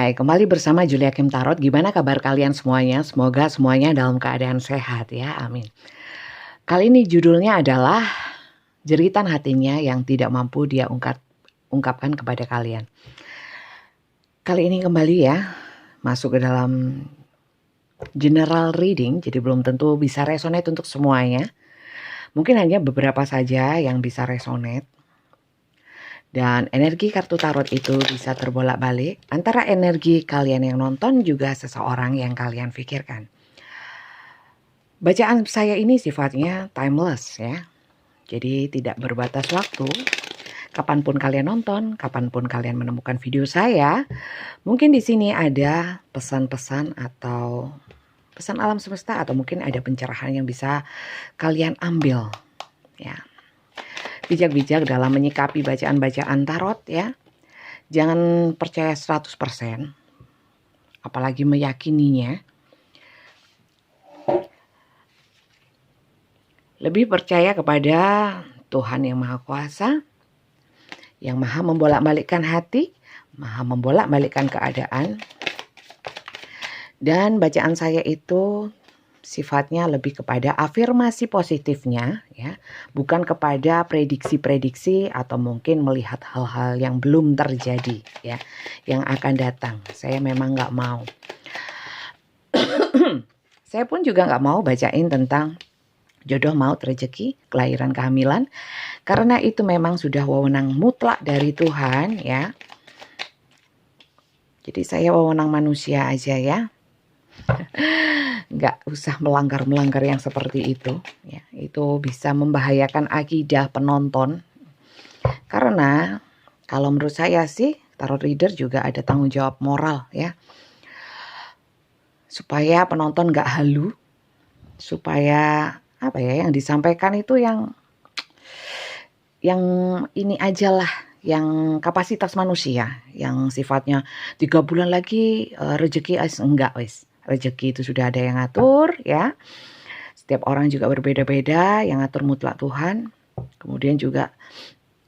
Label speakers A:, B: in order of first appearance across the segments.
A: Hai, kembali bersama Julia Kim Tarot. Gimana kabar kalian semuanya? Semoga semuanya dalam keadaan sehat ya, amin. Kali ini judulnya adalah jeritan hatinya yang tidak mampu dia ungkapkan kepada kalian. Kali ini kembali ya, masuk ke dalam general reading, jadi belum tentu bisa resonate untuk semuanya. Mungkin hanya beberapa saja yang bisa resonate. Dan energi kartu tarot itu bisa terbolak-balik antara energi kalian yang nonton juga seseorang yang kalian pikirkan. Bacaan saya ini sifatnya timeless ya. Jadi tidak berbatas waktu. Kapanpun kalian nonton, kapanpun kalian menemukan video saya, mungkin di sini ada pesan-pesan atau pesan alam semesta atau mungkin ada pencerahan yang bisa kalian ambil ya. Bijak-bijak dalam menyikapi bacaan-bacaan tarot ya. Jangan percaya 100%, apalagi meyakininya. Lebih percaya kepada Tuhan yang Maha Kuasa, yang Maha membolak-balikkan hati, Maha membolak-balikkan keadaan. Dan bacaan saya itu sifatnya lebih kepada afirmasi positifnya ya, bukan kepada prediksi-prediksi atau mungkin melihat hal-hal yang belum terjadi ya, yang akan datang. Saya memang nggak mau. Saya pun juga nggak mau bacain tentang jodoh, maut, rezeki, kelahiran, kehamilan, karena itu memang sudah wewenang mutlak dari Tuhan ya. Jadi saya wewenang manusia aja ya. Nggak usah melanggar-melanggar yang seperti itu ya. Itu bisa membahayakan akidah penonton. Karena kalau menurut saya sih tarot reader juga ada tanggung jawab moral ya. Supaya penonton nggak halu, supaya apa ya, yang disampaikan itu yang ini aja lah, yang kapasitas manusia, yang sifatnya 3 bulan lagi rezeki enggak wis. Rezeki itu sudah ada yang ngatur ya. Setiap orang juga berbeda-beda, yang ngatur mutlak Tuhan. Kemudian juga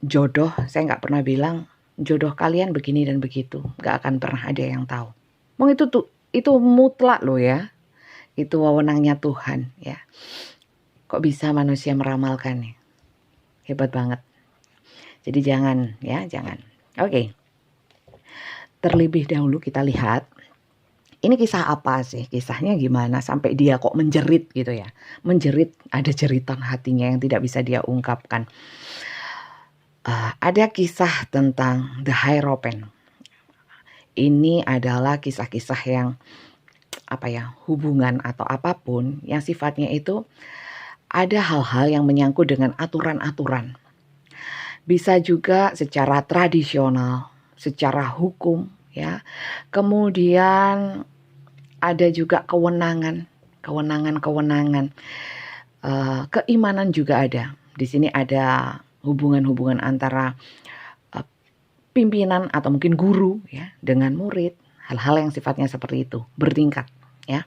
A: jodoh, saya nggak pernah bilang jodoh kalian begini dan begitu, nggak akan pernah ada yang tahu. Itu mutlak loh ya. Itu wewenangnya Tuhan ya. Kok bisa manusia meramalkannya? Hebat banget. Jadi jangan ya, jangan. Oke. Terlebih dahulu kita lihat ini kisah apa sih? Kisahnya gimana sampai dia kok menjerit gitu ya. Menjerit, ada jeritan hatinya yang tidak bisa dia ungkapkan. Ada kisah tentang The Hierophant. Ini adalah kisah-kisah yang hubungan atau apapun yang sifatnya itu ada hal-hal yang menyangkut dengan aturan-aturan. Bisa juga secara tradisional, secara hukum ya. Kemudian ada juga kewenangan, keimanan juga ada. Di sini ada hubungan-hubungan antara pimpinan atau mungkin guru ya dengan murid, hal-hal yang sifatnya seperti itu, bertingkat ya.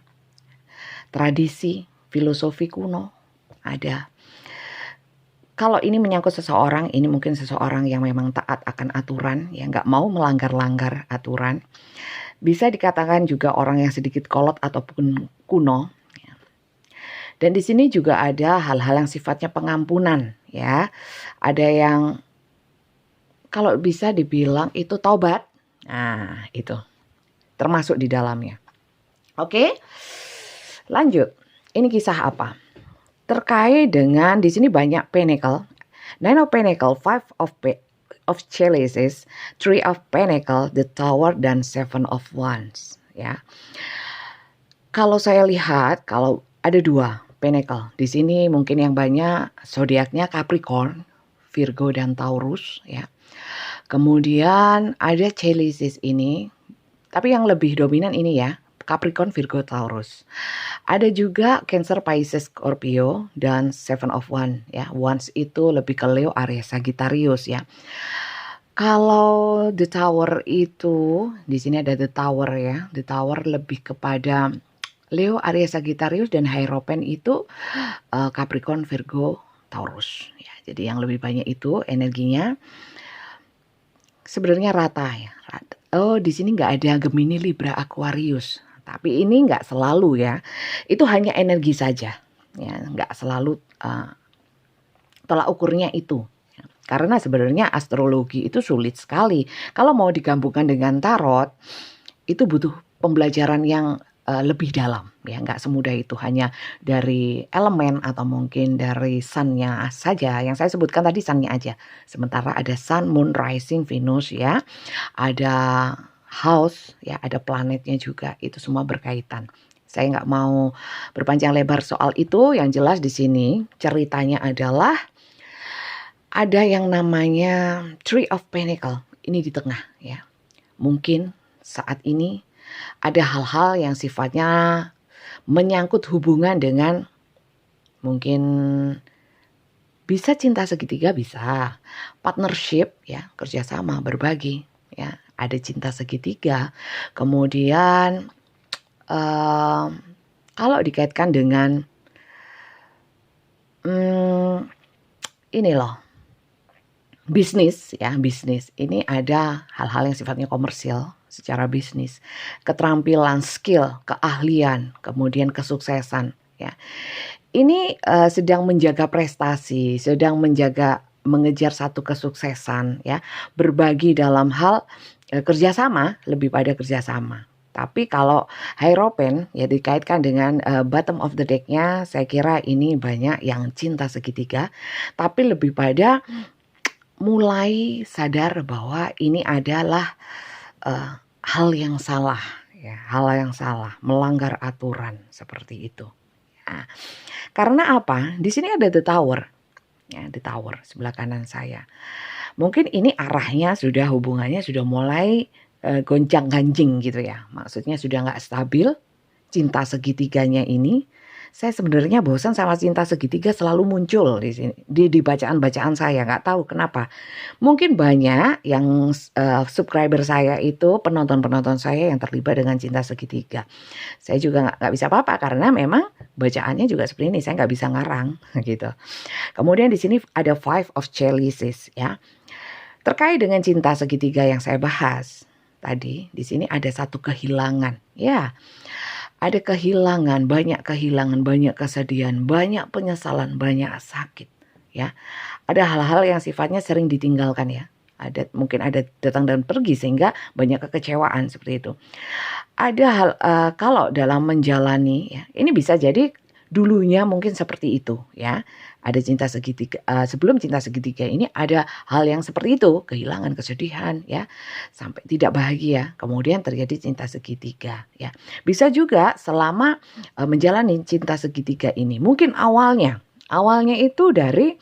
A: Tradisi, filosofi kuno ada. Kalau ini menyangkut seseorang, ini mungkin seseorang yang memang taat akan aturan, yang nggak mau melanggar-langgar aturan. Bisa dikatakan juga orang yang sedikit kolot ataupun kuno. Dan di sini juga ada hal-hal yang sifatnya pengampunan, ya. Ada yang kalau bisa dibilang itu taubat. Nah, itu termasuk di dalamnya. Oke, lanjut. Ini kisah apa? Terkait dengan di sini banyak pentacle, 9 of Pentacle, 5 of Chalices, 3 of Pentacle, the Tower dan 7 of Wands ya. Kalau saya lihat kalau ada 2 Pentacle di sini mungkin yang banyak zodiaknya Capricorn, Virgo dan Taurus ya. Kemudian ada Chalices ini, tapi yang lebih dominan ini ya, Capricorn, Virgo, Taurus. Ada juga Cancer, Pisces, Scorpio dan 7 of Wands ya. Wands itu lebih ke Leo, Aries, Sagittarius ya. Kalau The Tower itu di sini ada The Tower ya. The Tower lebih kepada Leo, Aries, Sagittarius dan Hierophant itu Capricorn, Virgo, Taurus ya. Jadi yang lebih banyak itu energinya sebenarnya rata ya. oh di sini nggak ada Gemini, Libra, Aquarius. Tapi ini nggak selalu ya. Itu hanya energi saja. Ya, nggak selalu tolak ukurnya itu. Karena sebenarnya astrologi itu sulit sekali. Kalau mau digabungkan dengan tarot, itu butuh pembelajaran yang lebih dalam, ya nggak semudah itu hanya dari elemen atau mungkin dari sun-nya saja. Yang saya sebutkan tadi sun-nya aja. Sementara ada sun, moon, rising, Venus ya, ada house ya, ada planetnya juga. Itu semua berkaitan. Saya nggak mau berpanjang lebar soal itu. Yang jelas di sini ceritanya adalah ada yang namanya Three of Pentacle. Ini di tengah ya. Mungkin saat ini ada hal-hal yang sifatnya menyangkut hubungan dengan mungkin bisa cinta segitiga, bisa partnership ya, kerjasama, berbagi ya, ada cinta segitiga. Kemudian kalau dikaitkan dengan ini loh, bisnis ya, bisnis ini ada hal-hal yang sifatnya komersial secara bisnis, keterampilan, skill, keahlian, kemudian kesuksesan ya. Ini sedang menjaga prestasi, sedang mengejar satu kesuksesan ya, berbagi dalam hal kerjasama, lebih pada kerjasama. Tapi kalau Hierophant ya dikaitkan dengan bottom of the deck-nya, saya kira ini banyak yang cinta segitiga, tapi lebih pada mulai sadar bahwa ini adalah hal yang salah, ya, hal yang salah, melanggar aturan seperti itu. Ya. Karena apa? Di sini ada The Tower, ya, The Tower sebelah kanan saya. Mungkin ini arahnya sudah hubungannya sudah mulai goncang-ganjing gitu ya. Maksudnya sudah nggak stabil. Cinta segitiganya ini. Saya sebenarnya bosan sama cinta segitiga selalu muncul di sini di bacaan-bacaan saya, nggak tahu kenapa. Mungkin banyak yang subscriber saya itu penonton-penonton saya yang terlibat dengan cinta segitiga. Saya juga nggak bisa apa-apa karena memang bacaannya juga seperti ini. Saya nggak bisa ngarang gitu. Kemudian di sini ada Five of Chalices ya. Terkait dengan cinta segitiga yang saya bahas tadi, di sini ada satu kehilangan ya. Ada kehilangan, banyak kesedihan, banyak penyesalan, banyak sakit ya. Ada hal-hal yang sifatnya sering ditinggalkan ya. Mungkin ada datang dan pergi sehingga banyak kekecewaan seperti itu. Ada hal kalau dalam menjalani ya, ini bisa jadi dulunya mungkin seperti itu ya. Ada cinta segitiga, sebelum cinta segitiga ini ada hal yang seperti itu, kehilangan, kesedihan ya, sampai tidak bahagia, kemudian terjadi cinta segitiga ya. Bisa juga selama menjalani cinta segitiga ini, mungkin awalnya itu dari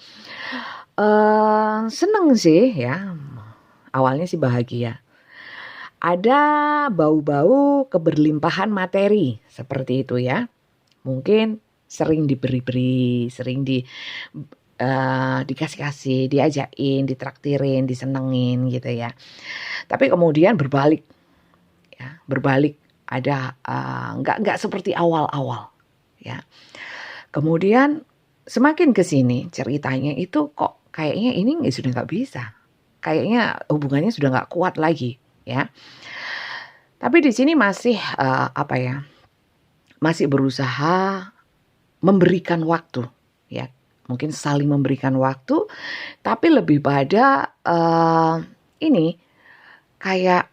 A: seneng sih ya, awalnya sih bahagia. Ada bau-bau keberlimpahan materi seperti itu ya. Mungkin sering diberi-beri, sering dikasih-kasih, diajakin, ditraktirin, disenengin gitu ya. Tapi kemudian berbalik ya, ada nggak seperti awal-awal ya. Kemudian semakin ke sini ceritanya itu kok kayaknya ini sudah nggak bisa, kayaknya hubungannya sudah nggak kuat lagi ya. Tapi di sini masih masih berusaha memberikan waktu ya, mungkin saling memberikan waktu, tapi lebih pada ini kayak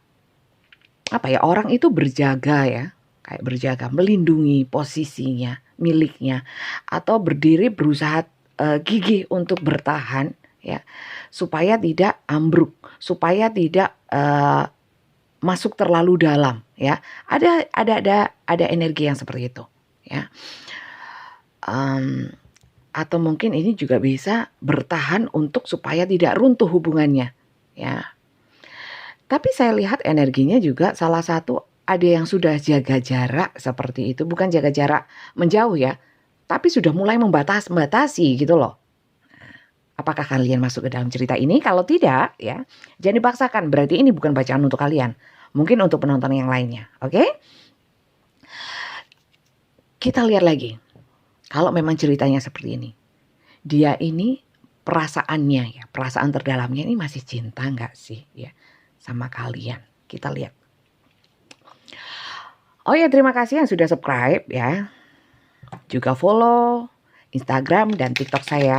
A: orang itu berjaga ya, kayak berjaga, melindungi posisinya, miliknya, atau berdiri berusaha gigih untuk bertahan ya, supaya tidak ambruk, supaya tidak masuk terlalu dalam ya. Ada energi yang seperti itu ya. Atau mungkin ini juga bisa bertahan untuk supaya tidak runtuh hubungannya ya. Tapi saya lihat energinya juga salah satu ada yang sudah jaga jarak seperti itu, bukan jaga jarak menjauh ya, tapi sudah mulai membatasi gitu loh. Apakah kalian masuk ke dalam cerita ini? Kalau tidak ya, jangan dipaksakan, berarti ini bukan bacaan untuk kalian. Mungkin untuk penonton yang lainnya, oke? Kita lihat lagi. Kalau memang ceritanya seperti ini, dia ini perasaannya ya, perasaan terdalamnya ini masih cinta nggak sih ya sama kalian Kita lihat. Oh ya, terima kasih yang sudah subscribe ya. Juga follow Instagram dan TikTok saya.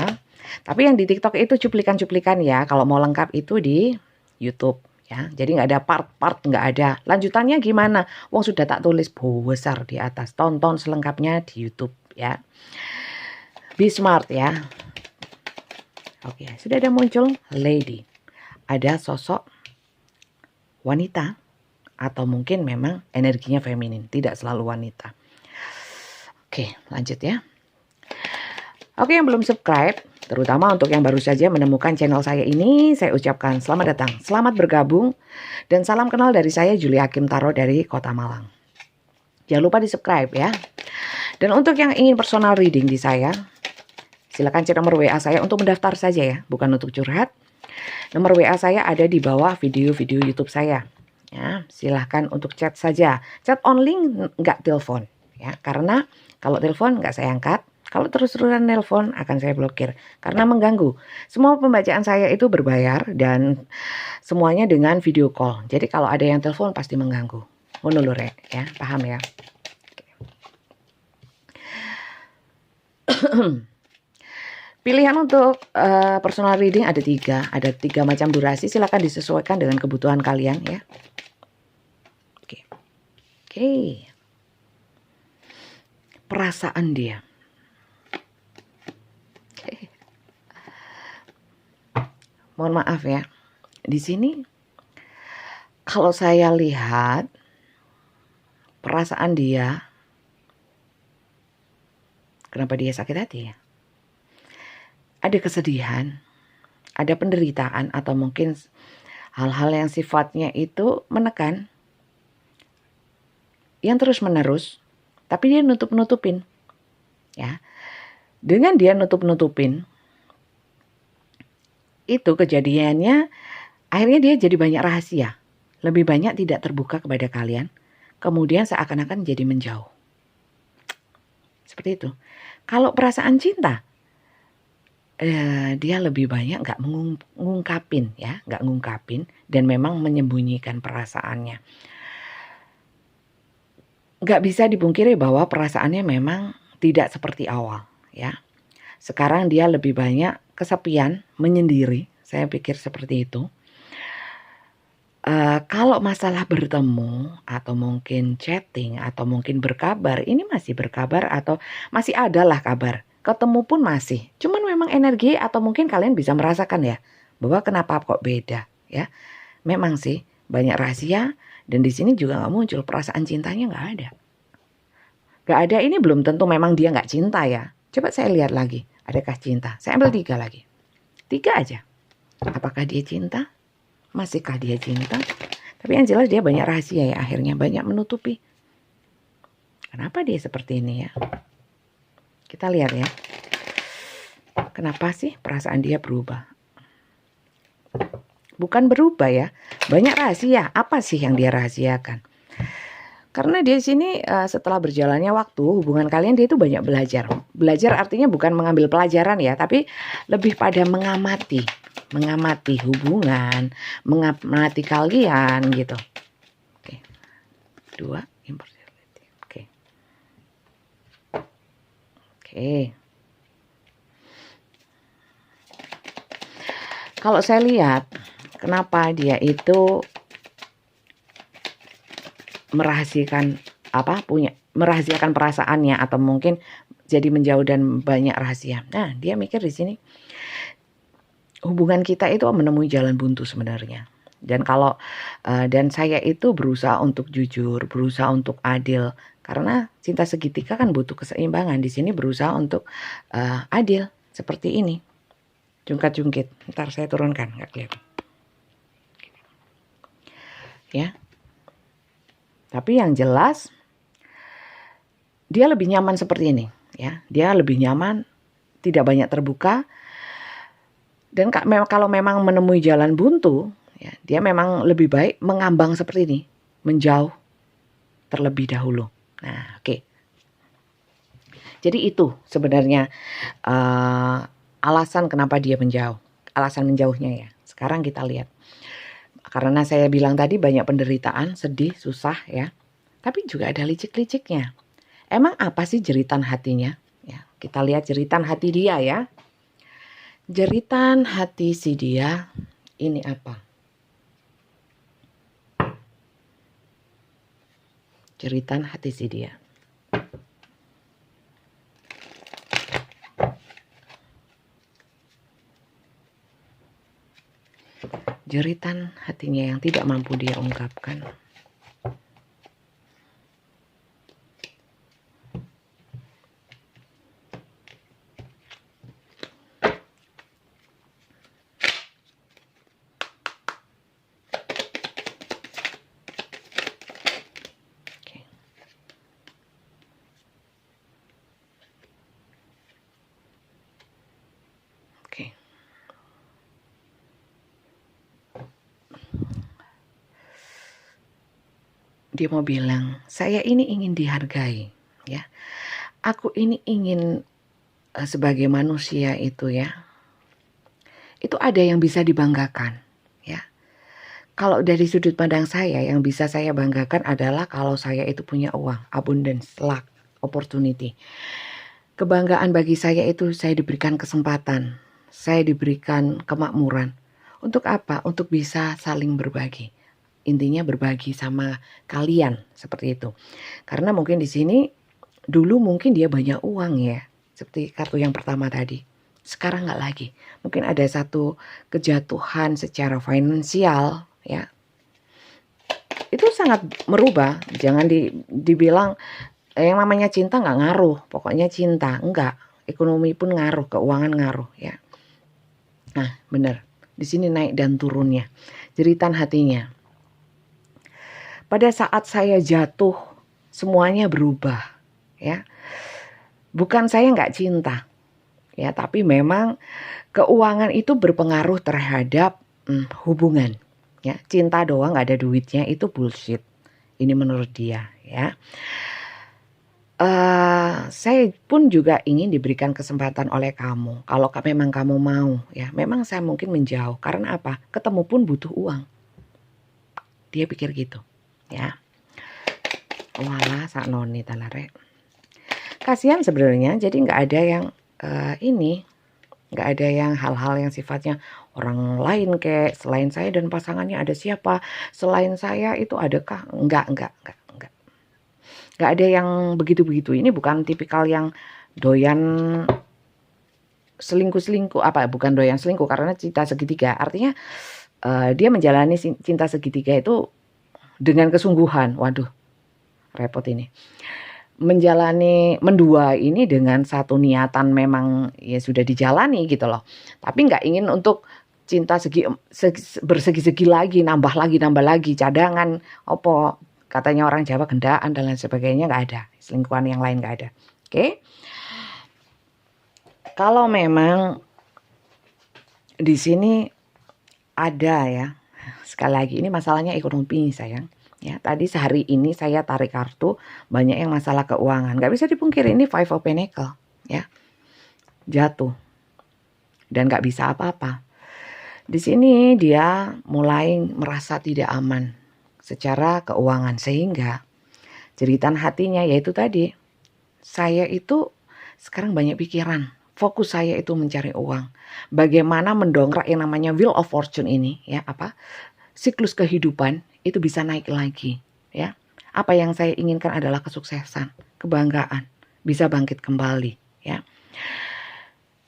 A: Tapi yang di TikTok itu cuplikan-cuplikan ya. Kalau mau lengkap itu di YouTube ya. Jadi nggak ada part-part, nggak ada. Lanjutannya gimana? Wong sudah tak tulis besar di atas. Tonton selengkapnya di YouTube ya. Be smart ya. Oke, sudah ada muncul lady. Ada sosok wanita atau mungkin memang energinya feminin, tidak selalu wanita. Oke, lanjut ya. Oke, yang belum subscribe, terutama untuk yang baru saja menemukan channel saya ini, saya ucapkan selamat datang, selamat bergabung, dan salam kenal dari saya Julia Hakim Tarot dari Kota Malang. Jangan lupa di subscribe ya. Dan untuk yang ingin personal reading di saya, silakan cek nomor WA saya untuk mendaftar saja ya, bukan untuk curhat. Nomor WA saya ada di bawah video-video YouTube saya. Ya, silahkan untuk chat saja. Chat only, nggak telepon ya, karena kalau telepon nggak saya angkat. Kalau terus-terusan nelpon akan saya blokir karena mengganggu. Semua pembacaan saya itu berbayar dan semuanya dengan video call. Jadi kalau ada yang telepon pasti mengganggu. Ngono lho rek ya, paham ya? Pilihan untuk personal reading ada 3. Ada 3 macam durasi. Silakan disesuaikan dengan kebutuhan kalian ya. Oke. Perasaan dia. Mohon maaf ya. Di sini kalau saya lihat perasaan dia, kenapa dia sakit hati ya? Ada kesedihan, ada penderitaan atau mungkin hal-hal yang sifatnya itu menekan, yang terus-menerus, tapi dia nutup-nutupin. Ya. Dengan dia nutup-nutupin, itu kejadiannya akhirnya dia jadi banyak rahasia. Lebih banyak tidak terbuka kepada kalian. Kemudian seakan-akan jadi menjauh. Seperti itu. Kalau perasaan cinta, dia lebih banyak nggak mengungkapin ya, nggak ngungkapin dan memang menyembunyikan perasaannya. Nggak bisa dipungkiri bahwa perasaannya memang tidak seperti awal ya. Sekarang dia lebih banyak kesepian, menyendiri. Saya pikir seperti itu. Kalau masalah bertemu atau mungkin chatting atau mungkin berkabar, ini masih berkabar atau masih ada lah kabar. Ketemu pun masih. Cuman memang energi atau mungkin kalian bisa merasakan ya bahwa kenapa kok beda ya. Memang sih banyak rahasia dan di sini juga nggak muncul perasaan cintanya, nggak ada. Nggak ada ini belum tentu memang dia nggak cinta ya. Coba saya lihat lagi, adakah cinta? Saya ambil 3 lagi. 3 aja. Apakah dia cinta? Masihkah dia cinta? Tapi yang jelas dia banyak rahasia ya, akhirnya banyak menutupi. Kenapa dia seperti ini ya? Kita lihat ya. Kenapa sih perasaan dia berubah? Bukan berubah ya, banyak rahasia. Apa sih yang dia rahasiakan? Karena di sini setelah berjalannya waktu, hubungan kalian dia itu banyak belajar. Belajar artinya bukan mengambil pelajaran ya, tapi lebih pada mengamati hubungan, mengamati kalian gitu. Oke. 2 impartiality. Oke. Kalau saya lihat kenapa dia itu merahasiakan perasaannya atau mungkin jadi menjauh dan banyak rahasia. Nah, dia mikir di sini hubungan kita itu menemui jalan buntu sebenarnya. Dan kalau dan saya itu berusaha untuk jujur, berusaha untuk adil karena cinta segitiga kan butuh keseimbangan. Di sini berusaha untuk adil seperti ini. Jungkat-jungkit. Ntar saya turunkan, nggak kelihatan. Ya. Tapi yang jelas dia lebih nyaman seperti ini ya. Dia lebih nyaman, tidak banyak terbuka. Dan kalau memang menemui jalan buntu, ya, dia memang lebih baik mengambang seperti ini, menjauh terlebih dahulu. Nah, oke. Jadi itu sebenarnya alasan kenapa dia menjauh. Alasan menjauhnya ya. Sekarang kita lihat. Karena saya bilang tadi banyak penderitaan, sedih, susah ya. Tapi juga ada licik-liciknya. Emang apa sih jeritan hatinya? Ya, kita lihat jeritan hati dia ya. Jeritan hati si dia ini apa? Jeritan hati si dia. Jeritan hatinya yang tidak mampu dia ungkapkan. Oke. Dia mau bilang, saya ini ingin dihargai, ya. Aku ini ingin sebagai manusia itu ya, itu ada yang bisa dibanggakan, ya. Kalau dari sudut pandang saya, yang bisa saya banggakan adalah kalau saya itu punya uang, abundance, luck, opportunity. Kebanggaan bagi saya itu saya diberikan kesempatan, saya diberikan kemakmuran. Untuk apa? Untuk bisa saling berbagi. Intinya berbagi sama kalian seperti itu. Karena mungkin di sini dulu mungkin dia banyak uang ya, seperti kartu yang pertama tadi. Sekarang nggak lagi. Mungkin ada satu kejatuhan secara finansial ya. Itu sangat merubah. Jangan dibilang yang namanya cinta nggak ngaruh. Pokoknya cinta enggak. Ekonomi pun ngaruh, keuangan ngaruh ya. Nah benar. Di sini naik dan turunnya. Jeritan hatinya. Pada saat saya jatuh, semuanya berubah, ya. Bukan saya nggak cinta, ya, tapi memang keuangan itu berpengaruh terhadap hubungan, ya. Cinta doang nggak ada duitnya itu bullshit. Ini menurut dia, ya. Saya pun juga ingin diberikan kesempatan oleh kamu. Kalau memang kamu mau, ya, memang saya mungkin menjauh. Karena apa? Ketemu pun butuh uang. Dia pikir gitu. Ya, walah sak noni talare. Kasihan sebenarnya, jadi nggak ada yang nggak ada yang hal-hal yang sifatnya orang lain kayak selain saya dan pasangannya ada siapa, selain saya itu adakah? Nggak ada yang begitu-begitu. Ini bukan tipikal yang doyan selingkuh apa? Bukan doyan selingkuh karena cinta segitiga. Artinya dia menjalani cinta segitiga itu dengan kesungguhan. Waduh, repot ini. Menjalani mendua ini dengan satu niatan memang ya sudah dijalani gitu loh. Tapi nggak ingin untuk cinta bersegi-segi lagi, nambah lagi, cadangan, opo katanya orang Jawa gendaan dan lain sebagainya nggak ada. Selingkuhan yang lain nggak ada. Oke. Kalau memang di sini ada ya, sekali lagi ini masalahnya ekonomi sayang. Ya, tadi sehari ini saya tarik kartu banyak yang masalah keuangan. Gak bisa dipungkiri ini Five of Pentacles, ya. Jatuh. Dan gak bisa apa-apa. Di sini dia mulai merasa tidak aman secara keuangan sehingga jeritan hatinya yaitu tadi, saya itu sekarang banyak pikiran. Fokus saya itu mencari uang. Bagaimana mendongkrak yang namanya Wheel of Fortune ini, ya, siklus kehidupan itu bisa naik lagi, ya. Apa yang saya inginkan adalah kesuksesan, kebanggaan, bisa bangkit kembali, ya.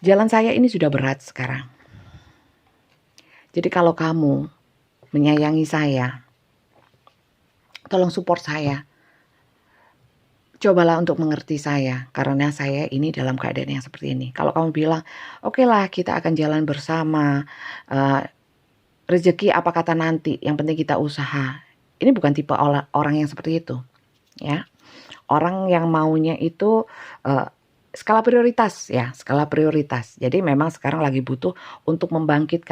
A: Jalan saya ini sudah berat sekarang. Jadi kalau kamu menyayangi saya, tolong support saya. Cobalah untuk mengerti saya, karena saya ini dalam keadaan yang seperti ini. Kalau kamu bilang, oke lah kita akan jalan bersama, rezeki apa kata nanti, yang penting kita usaha. Ini bukan tipe orang yang seperti itu, ya. Orang yang maunya itu skala prioritas, ya, skala prioritas. Jadi memang sekarang lagi butuh untuk bangkit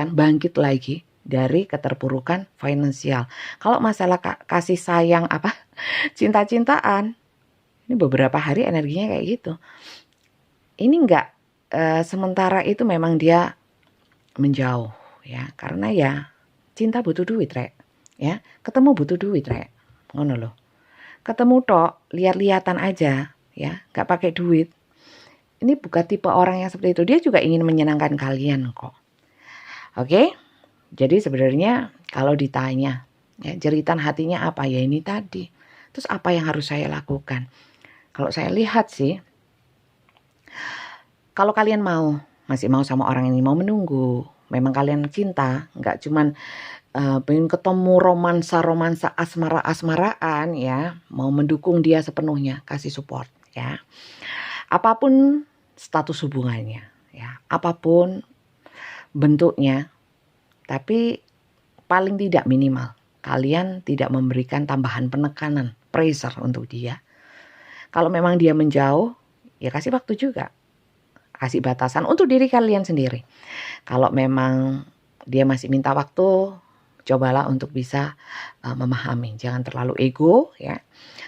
A: lagi dari keterpurukan finansial. Kalau masalah kasih sayang cinta-cintaan, ini beberapa hari energinya kayak gitu. Ini enggak sementara itu memang dia menjauh, ya, karena ya cinta butuh duit rek, ya. Ketemu butuh duit rek, ngono loh. Ketemu tok, lihat-lihatan aja, ya, nggak pakai duit. Ini bukan tipe orang yang seperti itu. Dia juga ingin menyenangkan kalian kok. Oke? Jadi sebenarnya kalau ditanya, ya, jeritan hatinya apa, ya ini tadi. Terus apa yang harus saya lakukan? Kalau saya lihat sih, kalau kalian masih mau sama orang ini, mau menunggu, memang kalian cinta, nggak cuman pengen ketemu romansa asmara-asmaraan, ya, mau mendukung dia sepenuhnya, kasih support, ya. Apapun status hubungannya, ya, apapun bentuknya, tapi paling tidak minimal kalian tidak memberikan tambahan penekanan, pressure untuk dia. Kalau memang dia menjauh, ya kasih waktu juga, kasih batasan untuk diri kalian sendiri. Kalau memang dia masih minta waktu, cobalah untuk bisa memahami, jangan terlalu ego, ya.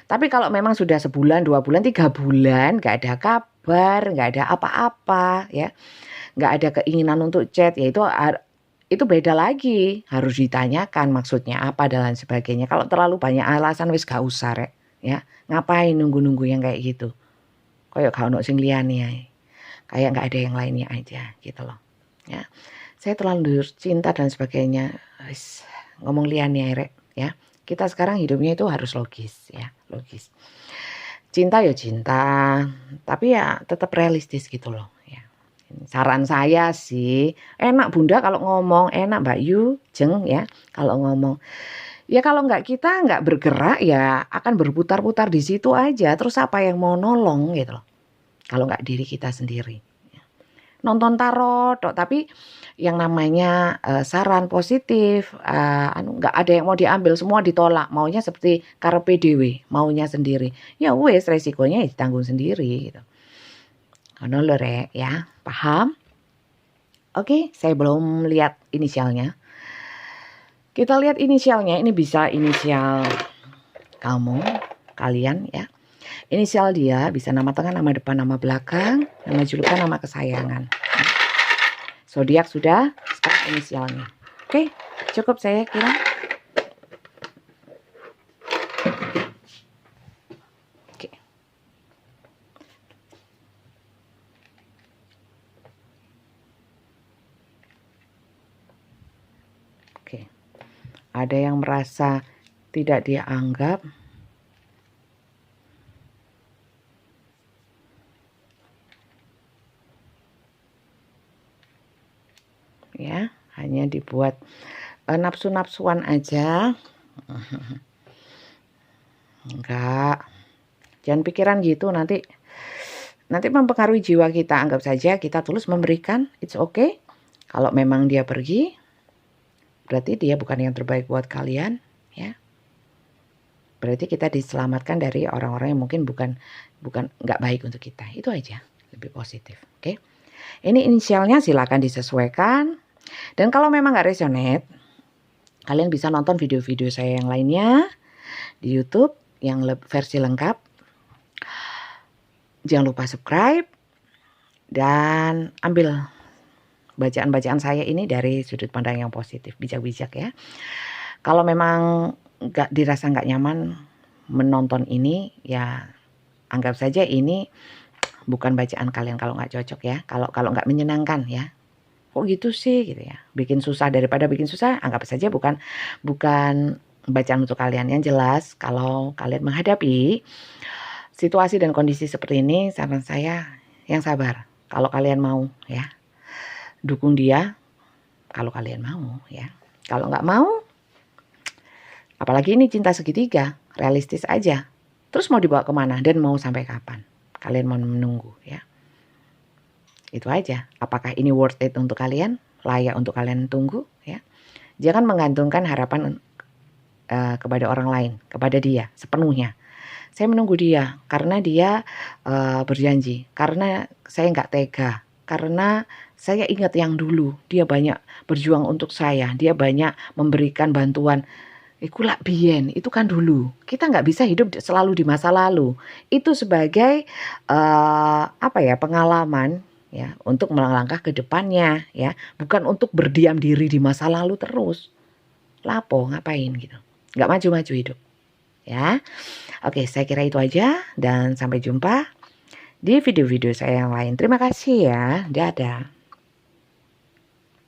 A: Tapi kalau memang sudah sebulan, 2 bulan, 3 bulan gak ada kabar, gak ada apa-apa, ya, gak ada keinginan untuk chat, ya itu beda lagi, harus ditanyakan maksudnya apa dan lain sebagainya. Kalau terlalu banyak alasan wis gak usah rek, ya. Ngapain nunggu-nunggu yang kayak gitu, kayak gak ono sing liyane ae, kayak gak ada yang lainnya aja gitu loh, ya. Saya terlalu cinta dan sebagainya, ngomong liyane rek, ya. Kita sekarang hidupnya itu harus logis, ya, logis. Cinta ya cinta, tapi ya tetap realistis gitu loh, ya. Saran saya sih, enak Bunda kalau ngomong, enak Mbak Yu, Jeng, ya, kalau ngomong. Ya kalau kita nggak bergerak, ya akan berputar-putar di situ aja. Terus apa yang mau nolong gitu loh, kalau nggak diri kita sendiri. Nonton tarot, tapi yang namanya saran positif, nggak ada yang mau diambil, semua ditolak, maunya seperti karepe dhewe, maunya sendiri. Ya wes, resikonya ya ditanggung sendiri gitu. Ngono lho rek, ya, paham? Oke, saya belum lihat inisialnya. Kita lihat inisialnya, ini bisa inisial kamu, kalian, ya. Inisial dia bisa nama tengah, nama depan, nama belakang, nama julukan, nama kesayangan. Zodiak sudah, sekarang inisialnya. Oke, cukup saya kira. Oke. Oke. Ada yang merasa tidak dianggap. Ya, hanya dibuat nafsu-nafsuan aja. Enggak, jangan pikiran gitu, nanti mempengaruhi jiwa kita. Anggap saja kita tulus memberikan, it's okay. Kalau memang dia pergi, berarti dia bukan yang terbaik buat kalian, ya. Berarti kita diselamatkan dari orang-orang yang mungkin bukan nggak baik untuk kita. Itu aja, lebih positif, oke. Ini inisialnya silakan disesuaikan. Dan kalau memang nggak resonate, kalian bisa nonton video-video saya yang lainnya di YouTube yang versi lengkap. Jangan lupa subscribe dan ambil bacaan-bacaan saya ini dari sudut pandang yang positif, bijak-bijak, ya. Kalau memang dirasa nggak nyaman menonton ini, ya anggap saja ini bukan bacaan kalian kalau nggak cocok, ya. Kalau nggak menyenangkan, ya. Kok gitu sih gitu, ya, bikin susah. Daripada bikin susah, anggap saja bukan bacaan untuk kalian. Yang jelas kalau kalian menghadapi situasi dan kondisi seperti ini, saran saya yang sabar. Kalau kalian mau, ya, dukung dia kalau kalian mau, ya. Kalau nggak mau, apalagi ini cinta segitiga, realistis aja. Terus mau dibawa kemana dan mau sampai kapan? Kalian mau menunggu, ya. Itu aja. Apakah ini worth it untuk kalian? Layak untuk kalian tunggu, ya. Jangan menggantungkan harapan kepada orang lain, kepada dia sepenuhnya. Saya menunggu dia karena dia berjanji, karena saya nggak tega, karena saya ingat yang dulu dia banyak berjuang untuk saya, dia banyak memberikan bantuan. Kulak biyen, itu kan dulu. Kita nggak bisa hidup selalu di masa lalu. Itu sebagai pengalaman, ya, untuk melangkah ke depannya, ya, bukan untuk berdiam diri di masa lalu terus. lapo ngapain gitu, nggak maju-maju hidup ya. Oke, saya kira itu aja dan sampai jumpa di video-video saya yang lain. Terima kasih ya, dadah.